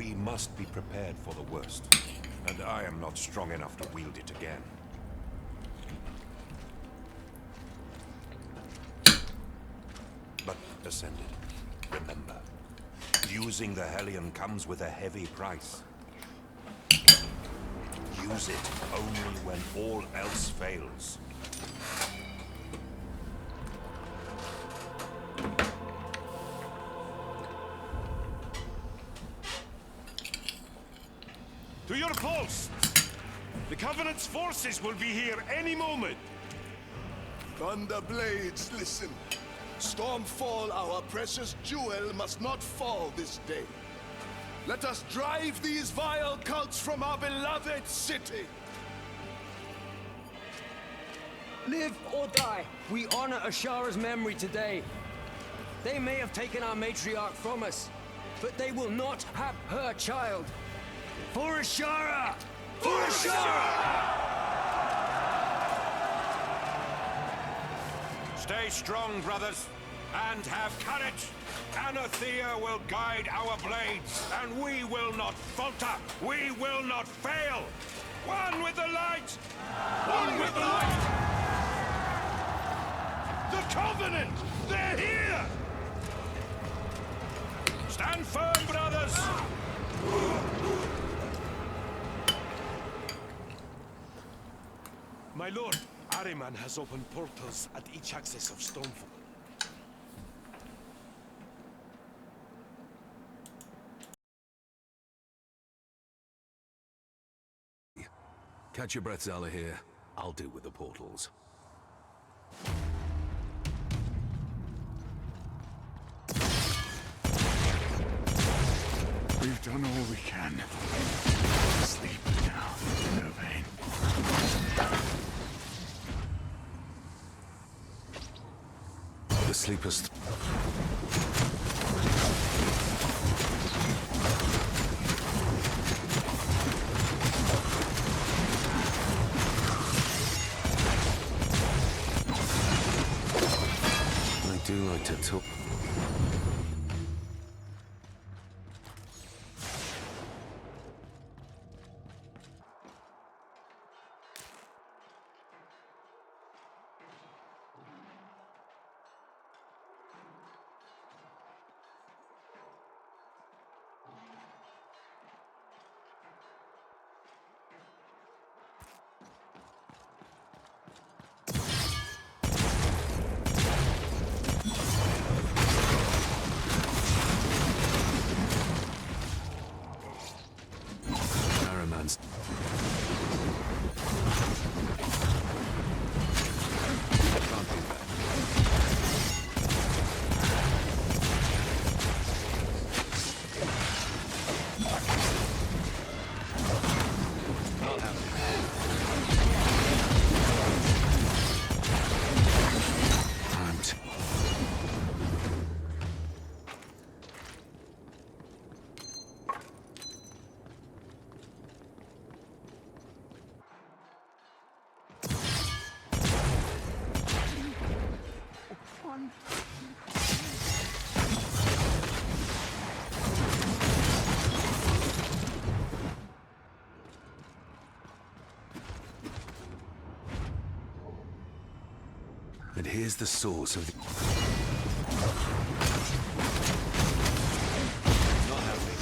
We must be prepared for the worst. And I am not strong enough to wield it again. But Ascended, remember, using the Hellion comes with a heavy price. Use it only when all else fails. To your posts! The Covenant's forces will be here any moment! Thunderblades, listen. Stormfall, our precious jewel, must not fall this day. Let us drive these vile cults from our beloved city! Live or die, we honor Ashara's memory today. They may have taken our matriarch from us, but they will not have her child. For Ashara! For Ashara! Stay strong, brothers, and have courage. Anathea will guide our blades, and we will not falter. We will not fail. One with the light! One with the light! The Covenant! They're here! Stand firm, brothers! My lord, Ahriman has opened portals at each axis of Stormfall. Catch your breath, Zala here. I'll deal with the portals. We've done all we can. Sleep now, no pain. The sleepers. I do like to talk. Ahriman's. Can't do that. Not happening. Time to... And here's the source of the... Not happening.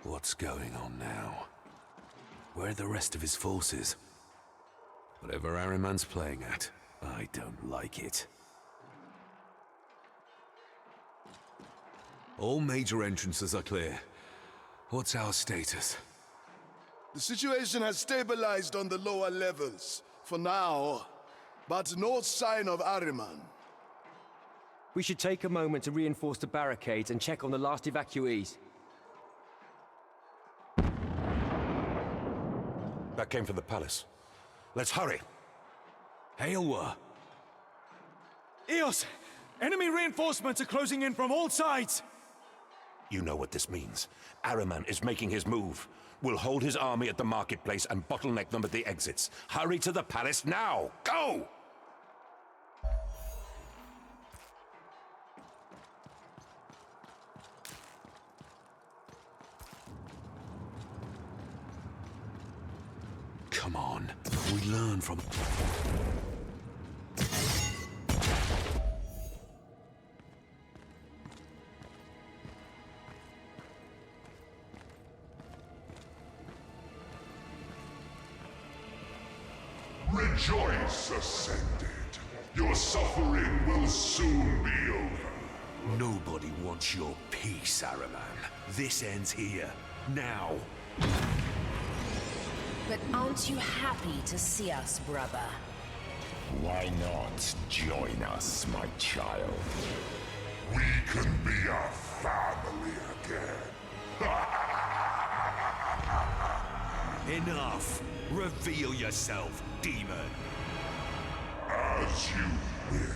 What's going on now? Where are the rest of his forces? Whatever Ahriman's playing at, I don't like it. All major entrances are clear. What's our status? The situation has stabilized on the lower levels, for now, but no sign of Ahriman. We should take a moment to reinforce the barricades and check on the last evacuees. That came from the palace. Let's hurry. Hailwa! Eos! Enemy reinforcements are closing in from all sides! You know what this means. Ahriman is making his move. We'll hold his army at the marketplace and bottleneck them at the exits. Hurry to the palace now! Go! Come on, we learn from... Rejoice, Ascended. Your suffering will soon be over. Nobody wants your peace, Ahriman. This ends here, now. But aren't you happy to see us, brother? Why not join us, my child? We can be a family again. Enough! Reveal yourself, demon! As you wish.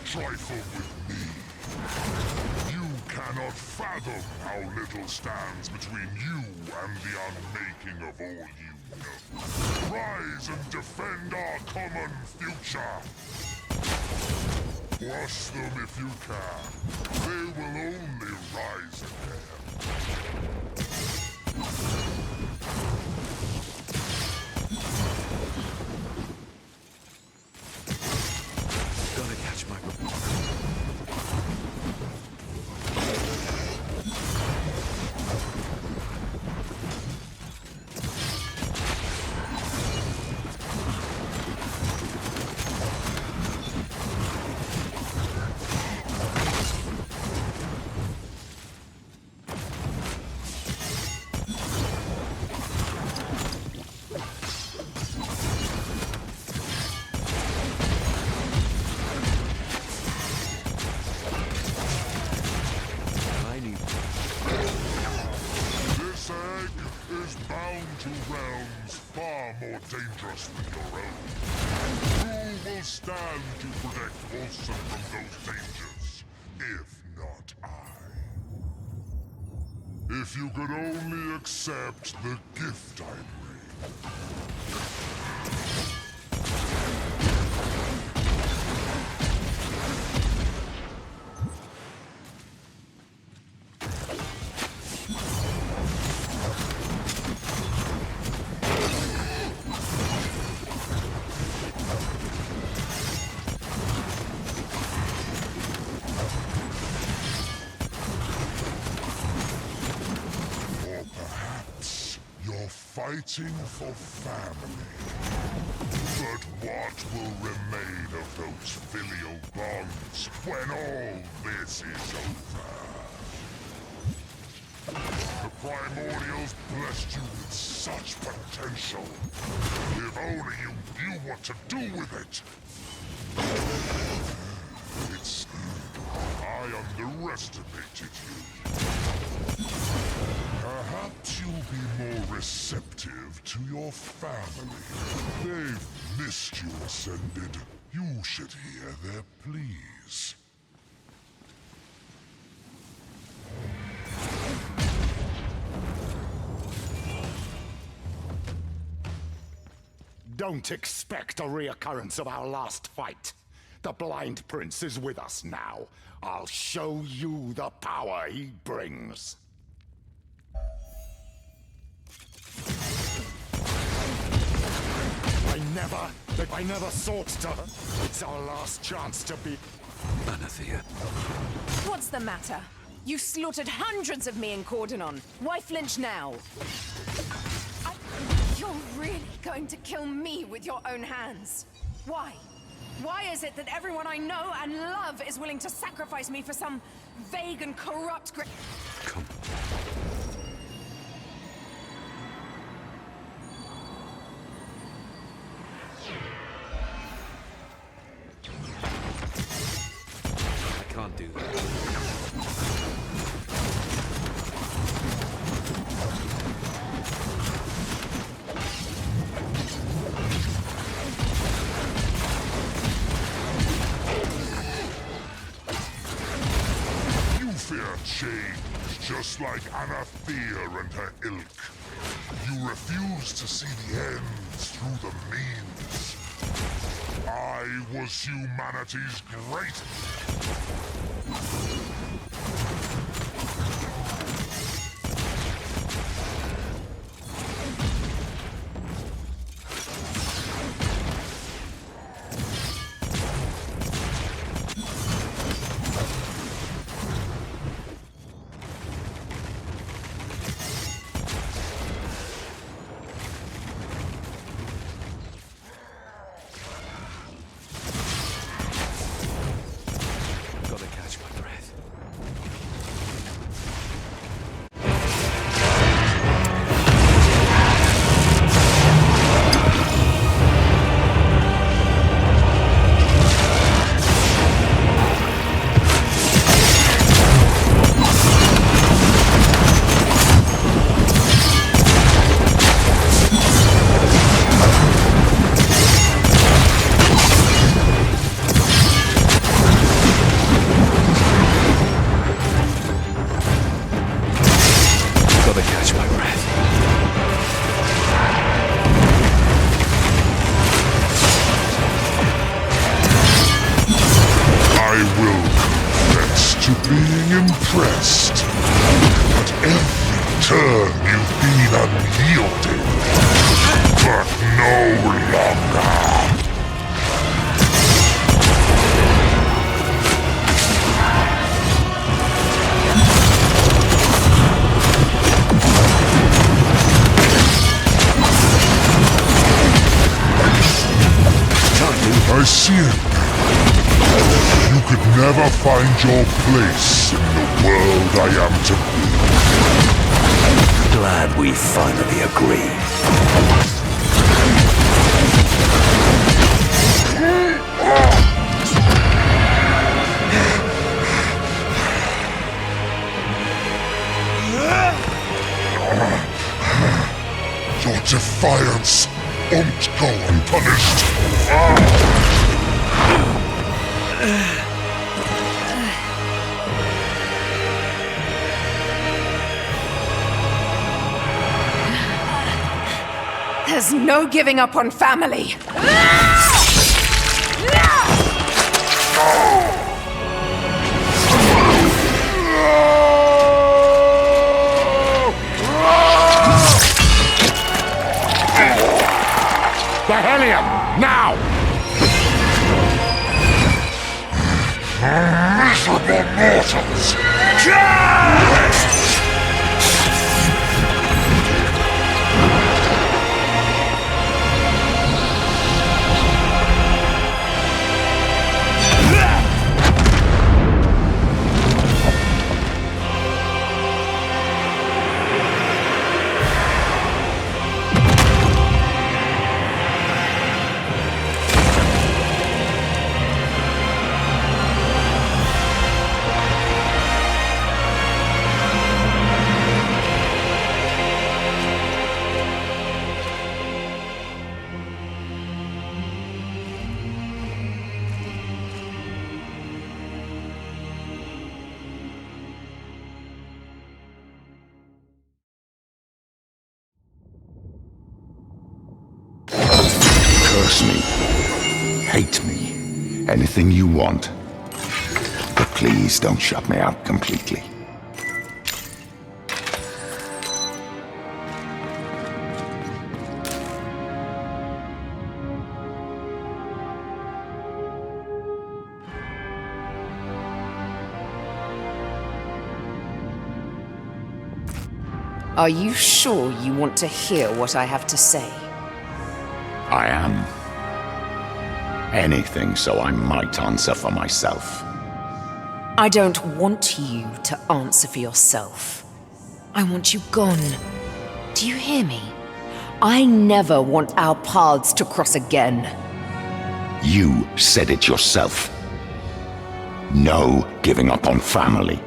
Trifle with me. You cannot fathom how little stands between you and the unmaking of all you know. Rise and defend our common future. Crush them if you can. They will only rise again. Gotta catch my... This egg is bound to realms far more dangerous than your own. Who will stand to protect WOLCEN from those dangers, if not I? If you could only accept the gift I bring. Fighting for family. But what will remain of those filial bonds when all this is over? The Primordials blessed you with such potential. If only you knew what to do with it. It's... I underestimated you. Perhaps you'll be more receptive to your family. They've missed you, Ascended. You should hear their pleas. Don't expect a reoccurrence of our last fight. The Blind Prince is with us now. I'll show you the power he brings. I never sought to. It's our last chance to be... Anathea. What's the matter? You slaughtered hundreds of me in Cordonon. Why flinch now? You're really going to kill me with your own hands? Why? Why is it that everyone I know and love is willing to sacrifice me for some vague and corrupt Come. I can't do that. Fear change, just like Anathea and her ilk. You refuse to see the end through the means. I was humanity's greatest. Gotta catch my breath. Gotta catch my breath. I will confess to being impressed. At every turn you've been unyielding. But no longer. I see it. You could never find your place in the world I am to be. Glad we finally agree. Your defiance won't go unpunished. There's no giving up on family. The helium, now! Miserable mortals! Curse me, hate me, anything you want. But please don't shut me out completely. Are you sure you want to hear what I have to say? I am. Anything so I might answer for myself. I don't want you to answer for yourself. I want you gone. Do you hear me? I never want our paths to cross again. You said it yourself. No giving up on family.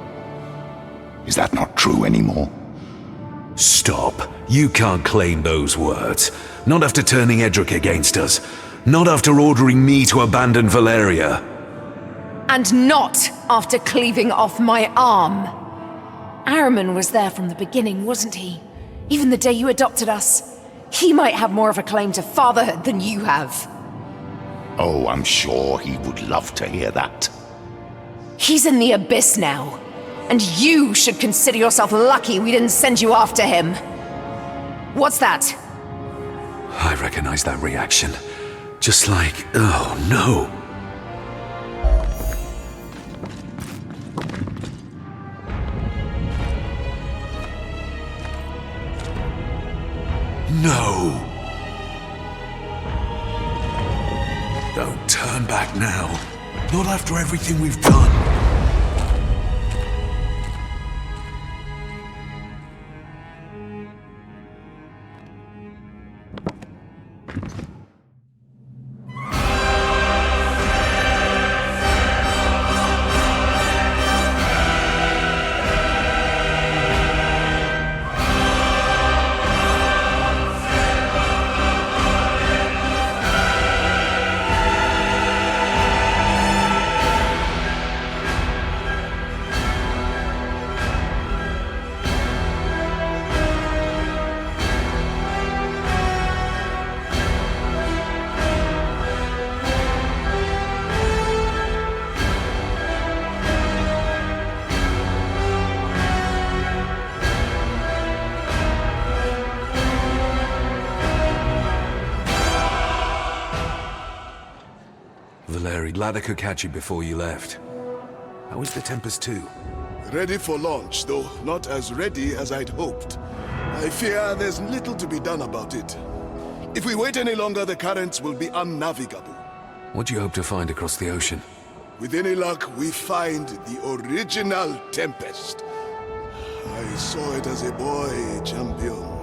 Is that not true anymore? Stop. You can't claim those words. Not after turning Edric against us. Not after ordering me to abandon Valeria. And not after cleaving off my arm. Ahriman was there from the beginning, wasn't he? Even the day you adopted us. He might have more of a claim to fatherhood than you have. Oh, I'm sure he would love to hear that. He's in the abyss now. And you should consider yourself lucky we didn't send you after him. What's that? I recognize that reaction. Just like, oh no. No. Don't turn back now. Not after everything we've done. Glad I could catch you before you left. How was the Tempest 2? Ready for launch, though not as ready as I'd hoped. I fear there's little to be done about it. If we wait any longer, the currents will be unnavigable. What do you hope to find across the ocean? With any luck, we find the original Tempest. I saw it as a boy, champion.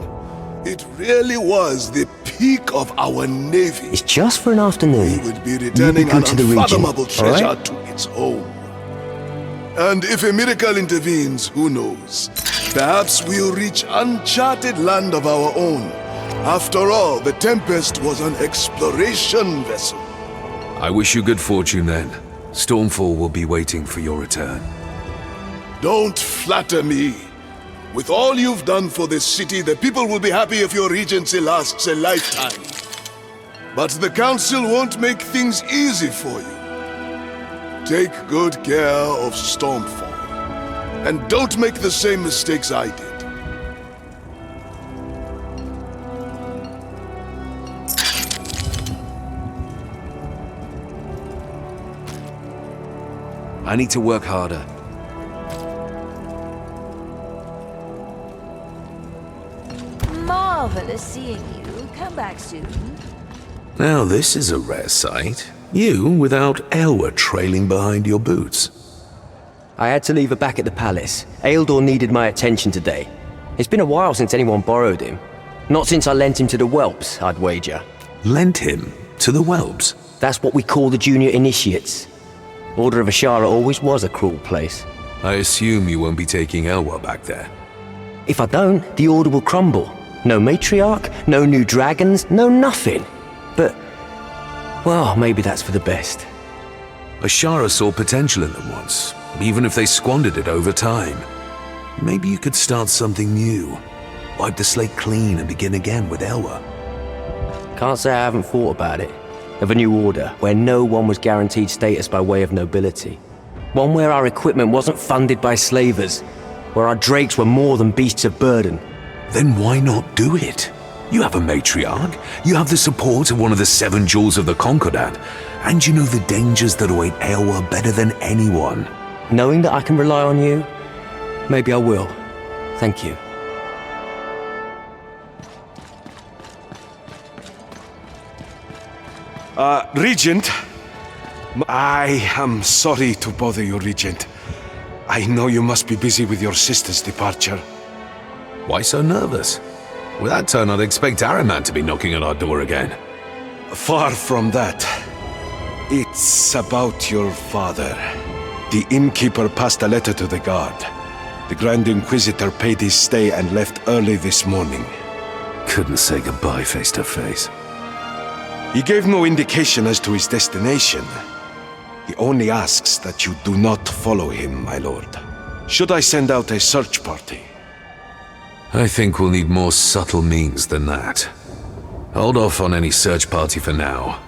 It really was the peak of our navy. It's just for an afternoon. We would be returning an to the region, unfathomable treasure right? to its home. And if a miracle intervenes, who knows? Perhaps we'll reach uncharted land of our own. After all, the Tempest was an exploration vessel. I wish you good fortune then. Stormfall will be waiting for your return. Don't flatter me. With all you've done for this city, the people will be happy if your regency lasts a lifetime. But the Council won't make things easy for you. Take good care of Stormfall. And don't make the same mistakes I did. I need to work harder. Marvelous seeing you. Come back soon. Now this is a rare sight. You without Elwa trailing behind your boots. I had to leave her back at the palace. Ealdor needed my attention today. It's been a while since anyone borrowed him. Not since I lent him to the whelps, I'd wager. Lent him to the whelps? That's what we call the junior initiates. Order of Ashara always was a cruel place. I assume you won't be taking Elwa back there. If I don't, the Order will crumble. No matriarch, no new dragons, no nothing. But, well, maybe that's for the best. Ashara saw potential in them once, even if they squandered it over time. Maybe you could start something new. Wipe the slate clean and begin again with Elwa. Can't say I haven't thought about it. Of a new order, where no one was guaranteed status by way of nobility. One where our equipment wasn't funded by slavers. Where our drakes were more than beasts of burden. Then why not do it? You have a matriarch, you have the support of one of the 7 jewels of the Concordat, and you know the dangers that await Elwa better than anyone. Knowing that I can rely on you, maybe I will. Thank you. Regent. I am sorry to bother you, Regent. I know you must be busy with your sister's departure. Why so nervous? With that tone, I'd expect Ahriman to be knocking at our door again. Far from that. It's about your father. The innkeeper passed a letter to the guard. The Grand Inquisitor paid his stay and left early this morning. Couldn't say goodbye face to face. He gave no indication as to his destination. He only asks that you do not follow him, my lord. Should I send out a search party? I think we'll need more subtle means than that. Hold off on any search party for now.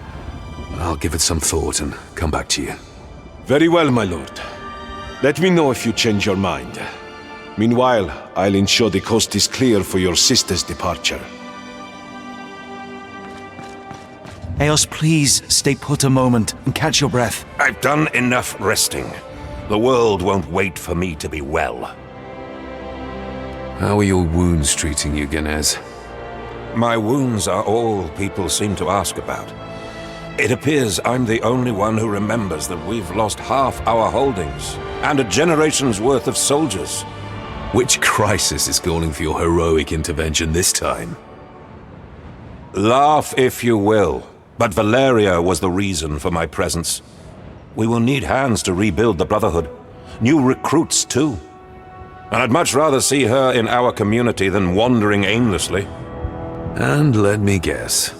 I'll give it some thought and come back to you. Very well, my lord. Let me know if you change your mind. Meanwhile, I'll ensure the coast is clear for your sister's departure. Eos, please stay put a moment and catch your breath. I've done enough resting. The world won't wait for me to be well. How are your wounds treating you, Genez? My wounds are all people seem to ask about. It appears I'm the only one who remembers that we've lost half our holdings, and a generation's worth of soldiers. Which crisis is calling for your heroic intervention this time? Laugh if you will, but Valeria was the reason for my presence. We will need hands to rebuild the Brotherhood. New recruits, too. And I'd much rather see her in our community than wandering aimlessly. And let me guess.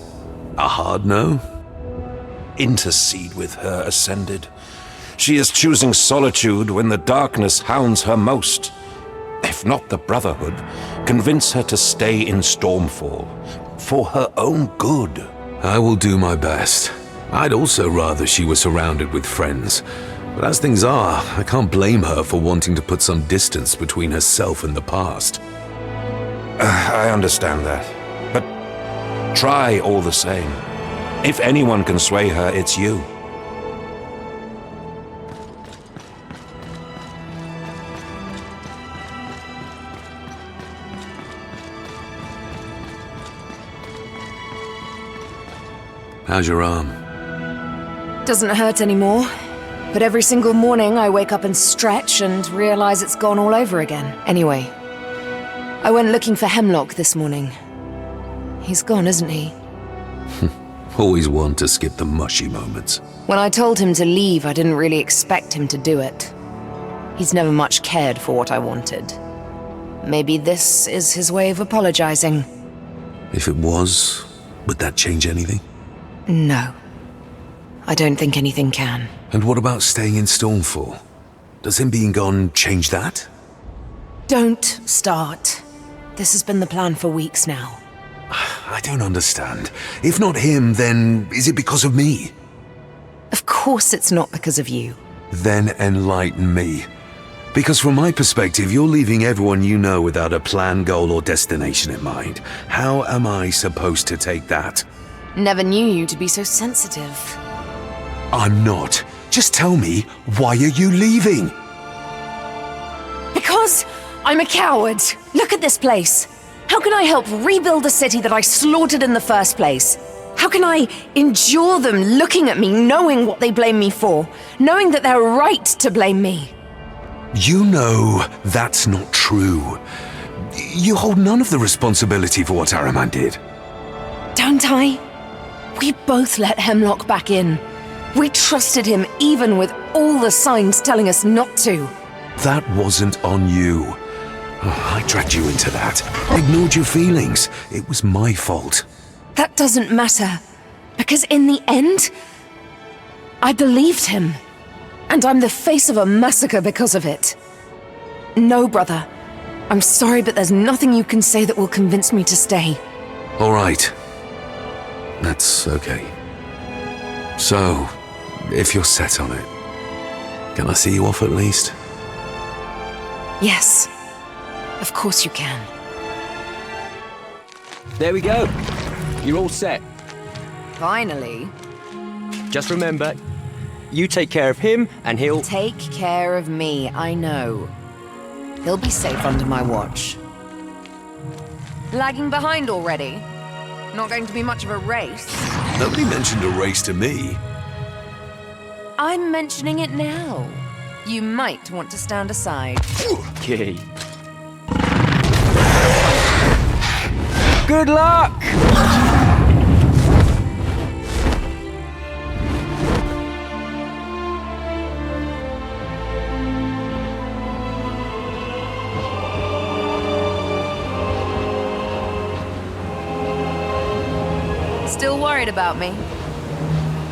A hard no? Intercede with her, Ascended. She is choosing solitude when the darkness hounds her most. If not the Brotherhood, convince her to stay in Stormfall. For her own good. I will do my best. I'd also rather she were surrounded with friends. But as things are, I can't blame her for wanting to put some distance between herself and the past. I understand that. But try all the same. If anyone can sway her, it's you. How's your arm? Doesn't hurt anymore. But every single morning I wake up and stretch and realize it's gone all over again. Anyway, I went looking for Hemlock this morning. He's gone, isn't he? Always one to skip the mushy moments. When I told him to leave, I didn't really expect him to do it. He's never much cared for what I wanted. Maybe this is his way of apologizing. If it was, would that change anything? No. I don't think anything can. And what about staying in Stormfall? Does him being gone change that? Don't start. This has been the plan for weeks now. I don't understand. If not him, then is it because of me? Of course it's not because of you. Then enlighten me. Because from my perspective, you're leaving everyone you know without a plan, goal, or destination in mind. How am I supposed to take that? Never knew you to be so sensitive. I'm not. Just tell me, why are you leaving? Because I'm a coward. Look at this place. How can I help rebuild a city that I slaughtered in the first place? How can I endure them looking at me, knowing what they blame me for? Knowing that they're right to blame me? You know that's not true. You hold none of the responsibility for what Ahriman did. Don't I? We both let Hemlock back in. We trusted him even with all the signs telling us not to. That wasn't on you. Oh, I dragged you into that. I ignored your feelings. It was my fault. That doesn't matter. Because in the end, I believed him. And I'm the face of a massacre because of it. No, brother. I'm sorry, but there's nothing you can say that will convince me to stay. All right. That's okay. So, if you're set on it, can I see you off at least? Yes. Of course you can. There we go. You're all set. Finally. Just remember, you take care of him and he'll... Take care of me, I know. He'll be safe under my watch. Lagging behind already? Not going to be much of a race? Nobody mentioned a race to me. I'm mentioning it now. You might want to stand aside. Okay. Good luck! Still worried about me?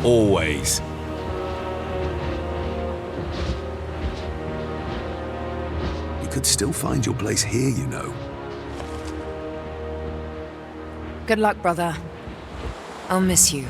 Always. You could still find your place here, you know. Good luck, brother. I'll miss you.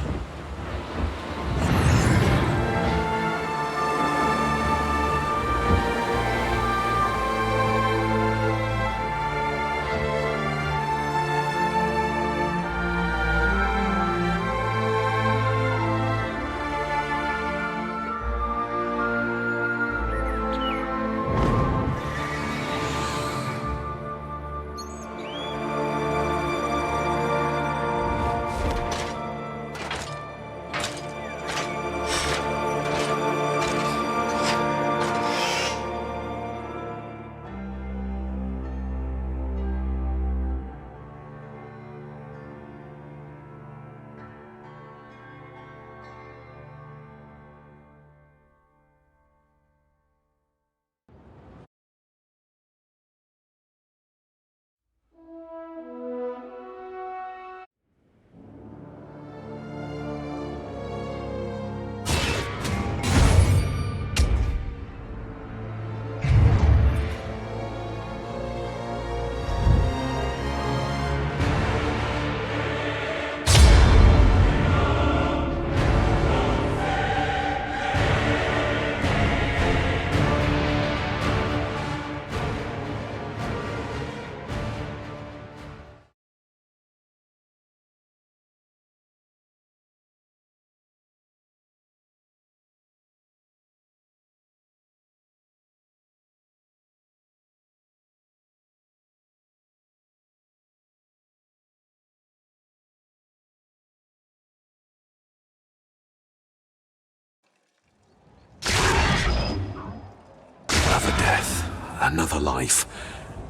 Another death, another life.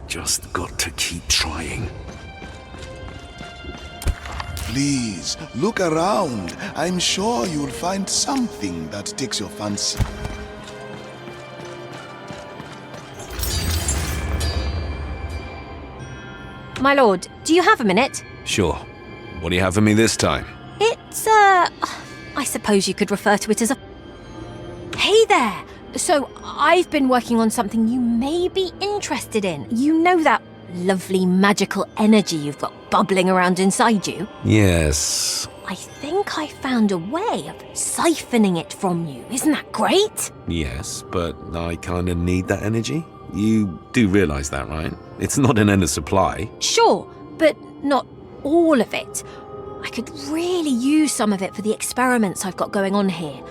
Just got to keep trying. Please, look around. I'm sure you'll find something that takes your fancy. My lord, do you have a minute? Sure. What do you have for me this time? It's, I suppose you could refer to it as a... Hey there! So, I've been working on something you may be interested in. You know that lovely magical energy you've got bubbling around inside you? Yes. I think I found a way of siphoning it from you. Isn't that great? Yes, but I kinda need that energy. You do realize that, right? It's not an endless supply. Sure, but not all of it. I could really use some of it for the experiments I've got going on here.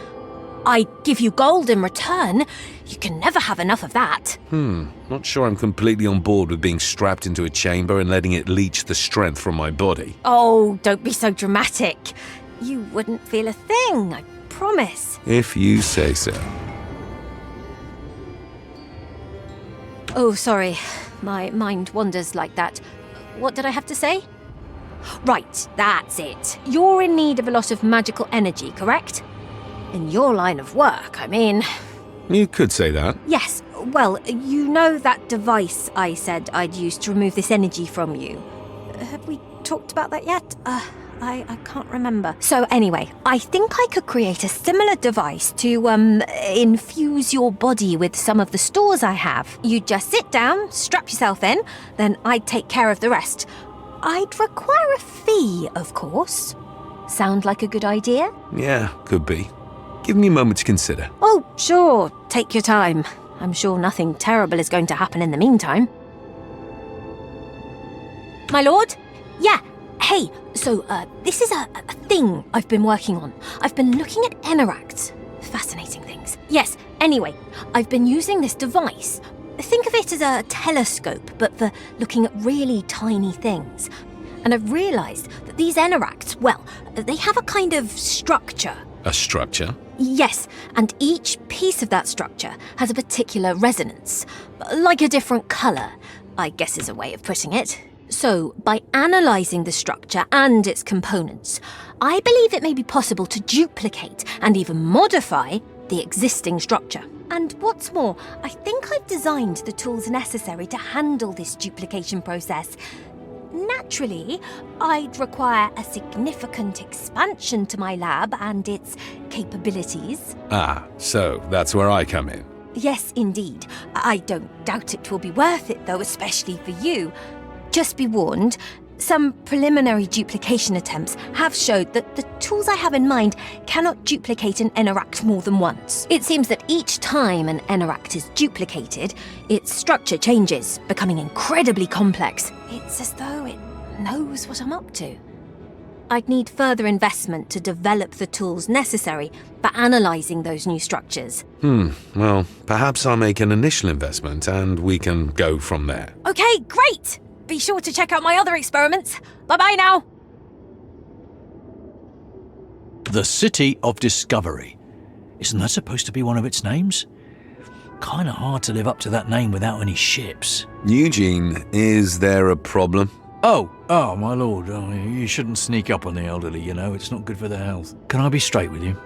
I give you gold in return. You can never have enough of that. Not sure I'm completely on board with being strapped into a chamber and letting it leech the strength from my body. Oh, don't be so dramatic. You wouldn't feel a thing, I promise. If you say so. Oh, sorry. My mind wanders like that. What did I have to say? Right, that's it. You're in need of a lot of magical energy, correct? In your line of work, I mean. You could say that. Yes, well, you know that device I said I'd use to remove this energy from you. Have we talked about that yet? I can't remember. So anyway, I think I could create a similar device to, infuse your body with some of the stores I have. You just sit down, strap yourself in, then I'd take care of the rest. I'd require a fee, of course. Sound like a good idea? Yeah, could be. Give me a moment to consider. Oh, sure. Take your time. I'm sure nothing terrible is going to happen in the meantime. My lord? Yeah. Hey, so, this is a thing I've been working on. I've been looking at enaracts. Fascinating things. Yes, anyway, I've been using this device. Think of it as a telescope, but for looking at really tiny things. and I've realised that these Enarachs, well, they have a kind of structure. A structure? Yes, and each piece of that structure has a particular resonance, like a different colour, I guess is a way of putting it. So, by analysing the structure and its components, I believe it may be possible to duplicate and even modify the existing structure. And what's more, I think I've designed the tools necessary to handle this duplication process. Naturally, I'd require a significant expansion to my lab and its capabilities. Ah, so that's where I come in. Yes, indeed. I don't doubt it will be worth it, though, especially for you. Just be warned, some preliminary duplication attempts have showed that the tools I have in mind cannot duplicate an Enaract more than once. It seems that each time an Enaract is duplicated, its structure changes, becoming incredibly complex. It's as though it knows what I'm up to. I'd need further investment to develop the tools necessary for analysing those new structures. Well, perhaps I'll make an initial investment and we can go from there. Okay, great! Be sure to check out my other experiments. Bye-bye now! The City of Discovery. Isn't that supposed to be one of its names? Kinda hard to live up to that name without any ships. Eugene, is there a problem? Oh, my lord, you shouldn't sneak up on the elderly, you know, it's not good for their health. Can I be straight with you?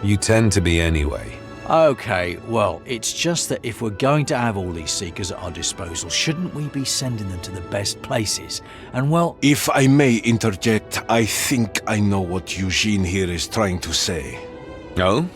You tend to be anyway. Okay, well, it's just that if we're going to have all these Seekers at our disposal, shouldn't we be sending them to the best places? And well... If I may interject, I think I know what Eugene here is trying to say. Oh?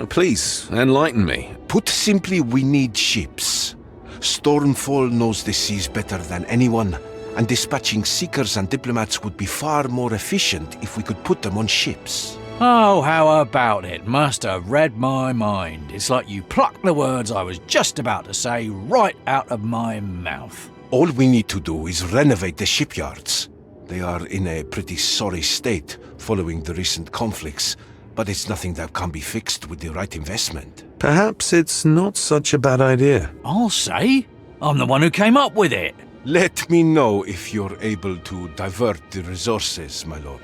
Please, enlighten me. Put simply, we need ships. Stormfall knows the seas better than anyone, and dispatching Seekers and diplomats would be far more efficient if we could put them on ships. Oh, how about it? Must have read my mind. It's like you plucked the words I was just about to say right out of my mouth. All we need to do is renovate the shipyards. They are in a pretty sorry state following the recent conflicts, but it's nothing that can be fixed with the right investment. Perhaps it's not such a bad idea. I'll say. I'm the one who came up with it. Let me know if you're able to divert the resources, my lord.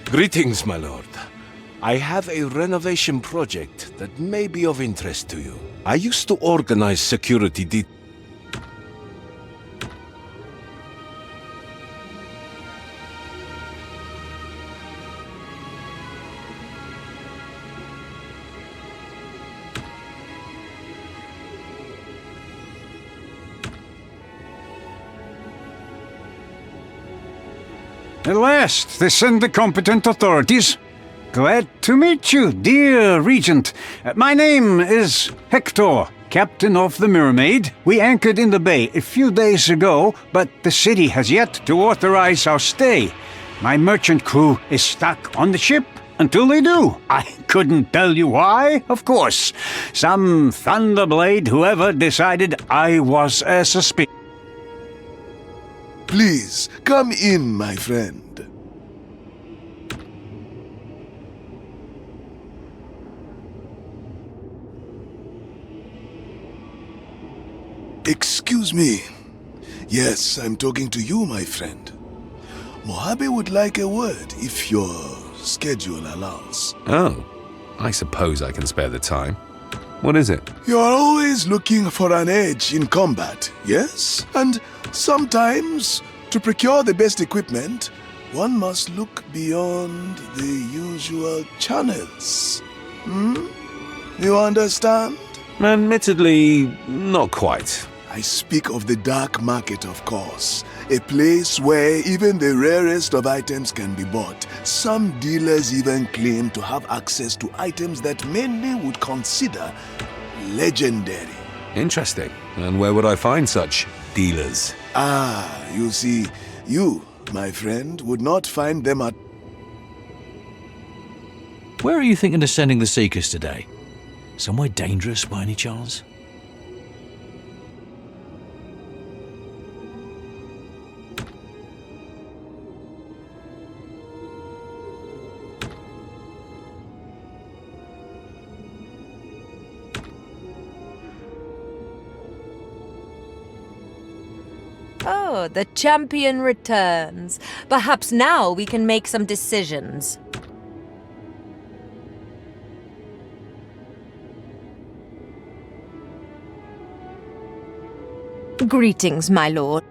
Greetings, my lord. I have a renovation project that may be of interest to you. I used to organize security At last, they send the competent authorities. Glad to meet you, dear Regent. My name is Hector, captain of the Mermaid. We anchored in the bay a few days ago, but the city has yet to authorize our stay. My merchant crew is stuck on the ship until they do. I couldn't tell you why, of course. Some Thunderblade whoever decided I was a suspicious. Please, come in, my friend. Excuse me. Yes, I'm talking to you, my friend. Mojave would like a word, if your schedule allows. Oh, I suppose I can spare the time. What is it? You're always looking for an edge in combat, yes? And sometimes, to procure the best equipment, one must look beyond the usual channels. You understand? Admittedly, not quite. I speak of the dark market, of course. A place where even the rarest of items can be bought. Some dealers even claim to have access to items that many would consider legendary. Interesting. And where would I find such dealers? Ah, you see, you, my friend, would not find them at... Where are you thinking of sending the Seekers today? Somewhere dangerous by any chance? Oh, the champion returns. Perhaps now we can make some decisions. Greetings, my lord.